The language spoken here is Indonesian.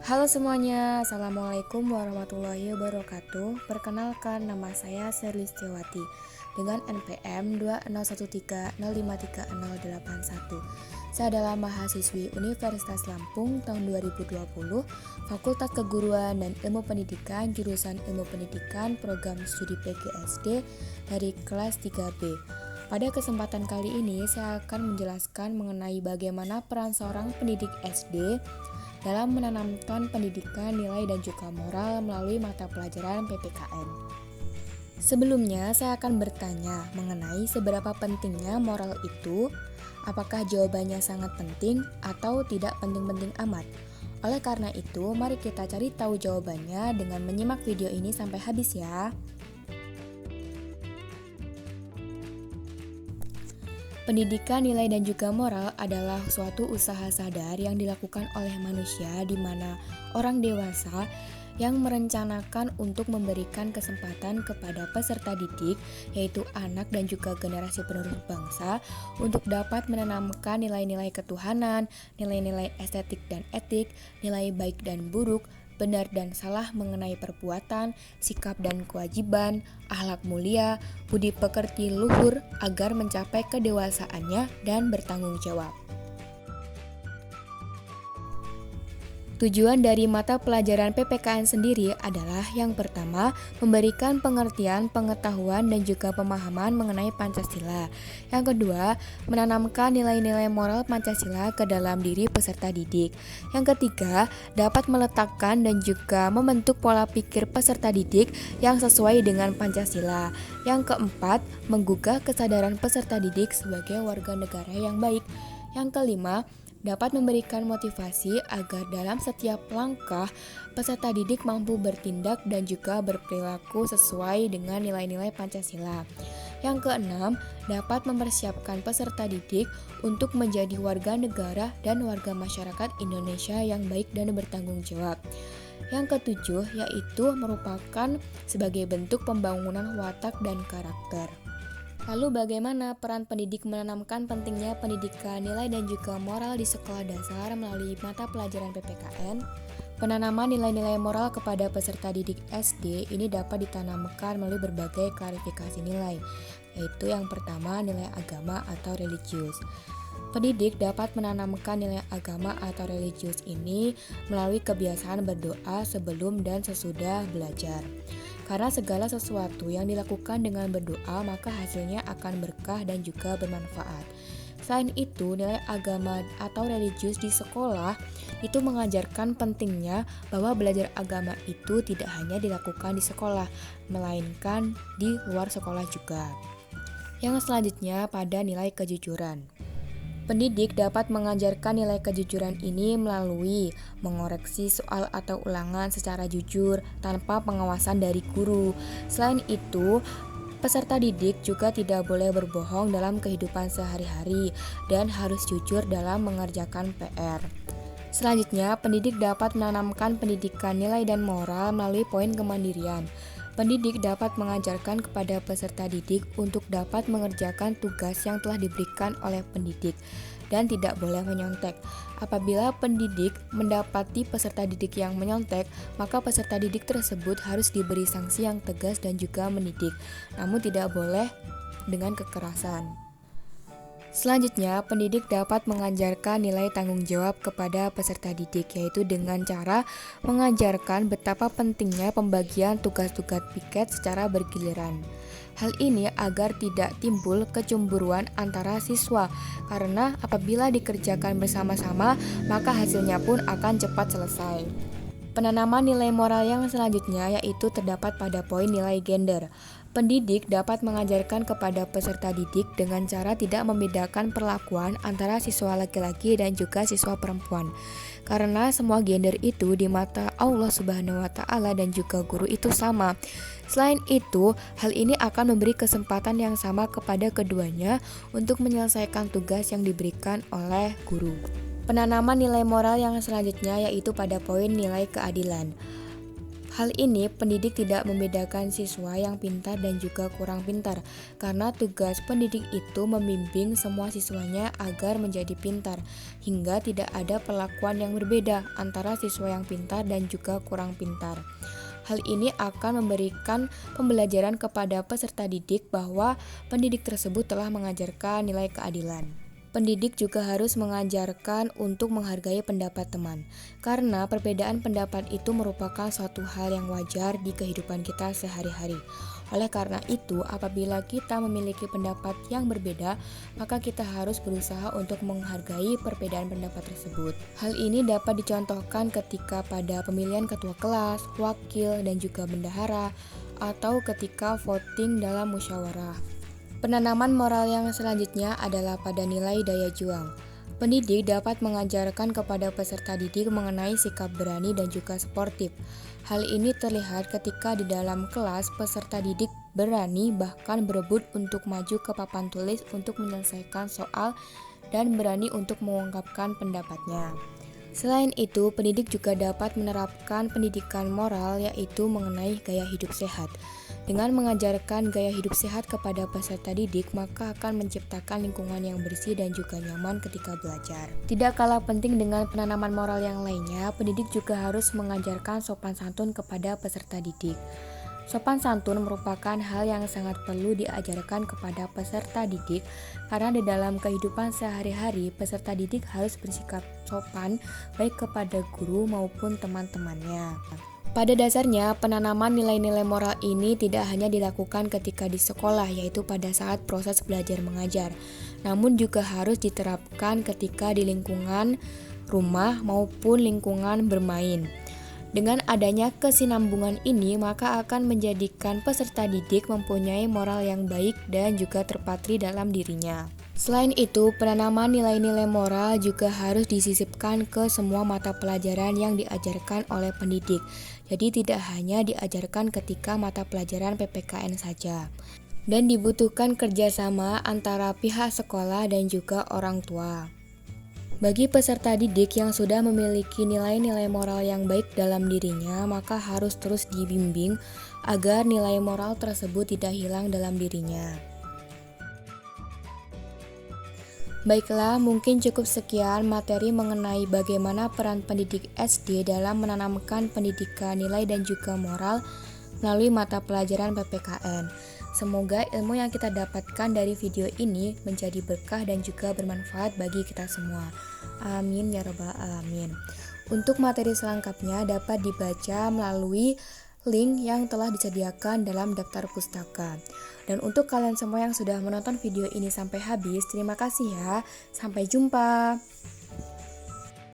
Halo semuanya, Assalamualaikum warahmatullahi wabarakatuh. Perkenalkan, nama saya Serlistiawati dengan NPM 20130530081. Saya adalah mahasiswi Universitas Lampung tahun 2020, Fakultas Keguruan dan Ilmu Pendidikan, jurusan Ilmu Pendidikan, program studi PGSD dari kelas 3B. Pada kesempatan kali ini, saya akan menjelaskan mengenai bagaimana peran seorang pendidik SD dalam menanamkan pendidikan, nilai, dan juga moral melalui mata pelajaran PPKN. Sebelumnya, saya akan bertanya mengenai seberapa pentingnya moral itu. Apakah jawabannya sangat penting atau tidak penting-penting amat? Oleh karena itu, mari kita cari tahu jawabannya dengan menyimak video ini sampai habis ya. Pendidikan, nilai, dan juga moral adalah suatu usaha sadar yang dilakukan oleh manusia di mana orang dewasa yang merencanakan untuk memberikan kesempatan kepada peserta didik, yaitu anak dan juga generasi penerus bangsa, untuk dapat menanamkan nilai-nilai ketuhanan, nilai-nilai estetik dan etik, nilai baik dan buruk, benar dan salah mengenai perbuatan, sikap dan kewajiban, akhlak mulia, budi pekerti luhur agar mencapai kedewasaannya dan bertanggung jawab. Tujuan dari mata pelajaran PPKN sendiri adalah yang pertama, memberikan pengertian, pengetahuan, dan juga pemahaman mengenai Pancasila. Yang kedua, menanamkan nilai-nilai moral Pancasila ke dalam diri peserta didik. Yang ketiga, dapat meletakkan dan juga membentuk pola pikir peserta didik yang sesuai dengan Pancasila. Yang keempat, menggugah kesadaran peserta didik sebagai warga negara yang baik. Yang kelima, dapat memberikan motivasi agar dalam setiap langkah peserta didik mampu bertindak dan juga berperilaku sesuai dengan nilai-nilai Pancasila. Yang keenam, dapat mempersiapkan peserta didik untuk menjadi warga negara dan warga masyarakat Indonesia yang baik dan bertanggung jawab. Yang ketujuh, yaitu merupakan sebagai bentuk pembangunan watak dan karakter. Lalu bagaimana peran pendidik menanamkan pentingnya pendidikan, nilai, dan juga moral di sekolah dasar melalui mata pelajaran PPKN? Penanaman nilai-nilai moral kepada peserta didik SD ini dapat ditanamkan melalui berbagai klarifikasi nilai, yaitu yang pertama nilai agama atau religius. Pendidik dapat menanamkan nilai agama atau religius ini melalui kebiasaan berdoa sebelum dan sesudah belajar. Karena segala sesuatu yang dilakukan dengan berdoa, maka hasilnya akan berkah dan juga bermanfaat. Selain itu, nilai agama atau religius di sekolah itu mengajarkan pentingnya bahwa belajar agama itu tidak hanya dilakukan di sekolah, melainkan di luar sekolah juga. Yang selanjutnya pada nilai kejujuran. Pendidik dapat mengajarkan nilai kejujuran ini melalui mengoreksi soal atau ulangan secara jujur tanpa pengawasan dari guru. Selain itu, peserta didik juga tidak boleh berbohong dalam kehidupan sehari-hari dan harus jujur dalam mengerjakan PR. Selanjutnya, pendidik dapat menanamkan pendidikan nilai dan moral melalui poin kemandirian. Pendidik dapat mengajarkan kepada peserta didik untuk dapat mengerjakan tugas yang telah diberikan oleh pendidik dan tidak boleh menyontek. Apabila pendidik mendapati peserta didik yang menyontek, maka peserta didik tersebut harus diberi sanksi yang tegas dan juga mendidik, namun tidak boleh dengan kekerasan. Selanjutnya, pendidik dapat mengajarkan nilai tanggung jawab kepada peserta didik, yaitu dengan cara mengajarkan betapa pentingnya pembagian tugas-tugas piket secara bergiliran. Hal ini agar tidak timbul kecemburuan antara siswa, karena apabila dikerjakan bersama-sama, maka hasilnya pun akan cepat selesai. Penanaman nilai moral yang selanjutnya yaitu terdapat pada poin nilai gender. Pendidik dapat mengajarkan kepada peserta didik dengan cara tidak membedakan perlakuan antara siswa laki-laki dan juga siswa perempuan. Karena semua gender itu di mata Allah Subhanahu wa Ta'ala dan juga guru itu sama. Selain itu, hal ini akan memberi kesempatan yang sama kepada keduanya untuk menyelesaikan tugas yang diberikan oleh guru. Penanaman nilai moral yang selanjutnya yaitu pada poin nilai keadilan. Hal ini pendidik tidak membedakan siswa yang pintar dan juga kurang pintar, karena tugas pendidik itu membimbing semua siswanya agar menjadi pintar, hingga tidak ada perlakuan yang berbeda antara siswa yang pintar dan juga kurang pintar. Hal ini akan memberikan pembelajaran kepada peserta didik bahwa pendidik tersebut telah mengajarkan nilai keadilan. Pendidik juga harus mengajarkan untuk menghargai pendapat teman, karena perbedaan pendapat itu merupakan suatu hal yang wajar di kehidupan kita sehari-hari. Oleh karena itu, apabila kita memiliki pendapat yang berbeda, maka kita harus berusaha untuk menghargai perbedaan pendapat tersebut. Hal ini dapat dicontohkan ketika pada pemilihan ketua kelas, wakil, dan juga bendahara, atau ketika voting dalam musyawarah. Penanaman moral yang selanjutnya adalah pada nilai daya juang. Pendidik dapat mengajarkan kepada peserta didik mengenai sikap berani dan juga sportif. Hal ini terlihat ketika di dalam kelas peserta didik berani bahkan berebut untuk maju ke papan tulis untuk menyelesaikan soal dan berani untuk mengungkapkan pendapatnya. Selain itu, pendidik juga dapat menerapkan pendidikan moral yaitu mengenai gaya hidup sehat. Dengan mengajarkan gaya hidup sehat kepada peserta didik, maka akan menciptakan lingkungan yang bersih dan juga nyaman ketika belajar. Tidak kalah penting dengan penanaman moral yang lainnya, pendidik juga harus mengajarkan sopan santun kepada peserta didik. Sopan santun merupakan hal yang sangat perlu diajarkan kepada peserta didik karena di dalam kehidupan sehari-hari peserta didik harus bersikap sopan baik kepada guru maupun teman-temannya. Pada dasarnya, penanaman nilai-nilai moral ini tidak hanya dilakukan ketika di sekolah, yaitu pada saat proses belajar mengajar, namun juga harus diterapkan ketika di lingkungan rumah maupun lingkungan bermain. Dengan adanya kesinambungan ini, maka akan menjadikan peserta didik mempunyai moral yang baik dan juga terpatri dalam dirinya. Selain itu, penanaman nilai-nilai moral juga harus disisipkan ke semua mata pelajaran yang diajarkan oleh pendidik. Jadi tidak hanya diajarkan ketika mata pelajaran PPKN saja. Dan dibutuhkan kerjasama antara pihak sekolah dan juga orang tua. Bagi peserta didik yang sudah memiliki nilai-nilai moral yang baik dalam dirinya, maka harus terus dibimbing agar nilai moral tersebut tidak hilang dalam dirinya. Baiklah, mungkin cukup sekian materi mengenai bagaimana peran pendidik SD dalam menanamkan pendidikan nilai dan juga moral melalui mata pelajaran PPKN. Semoga ilmu yang kita dapatkan dari video ini menjadi berkah dan juga bermanfaat bagi kita semua. Amin ya rabbal alamin. Untuk materi selengkapnya dapat dibaca melalui link yang telah disediakan dalam daftar pustaka. Dan untuk kalian semua yang sudah menonton video ini sampai habis, terima kasih ya. Sampai jumpa.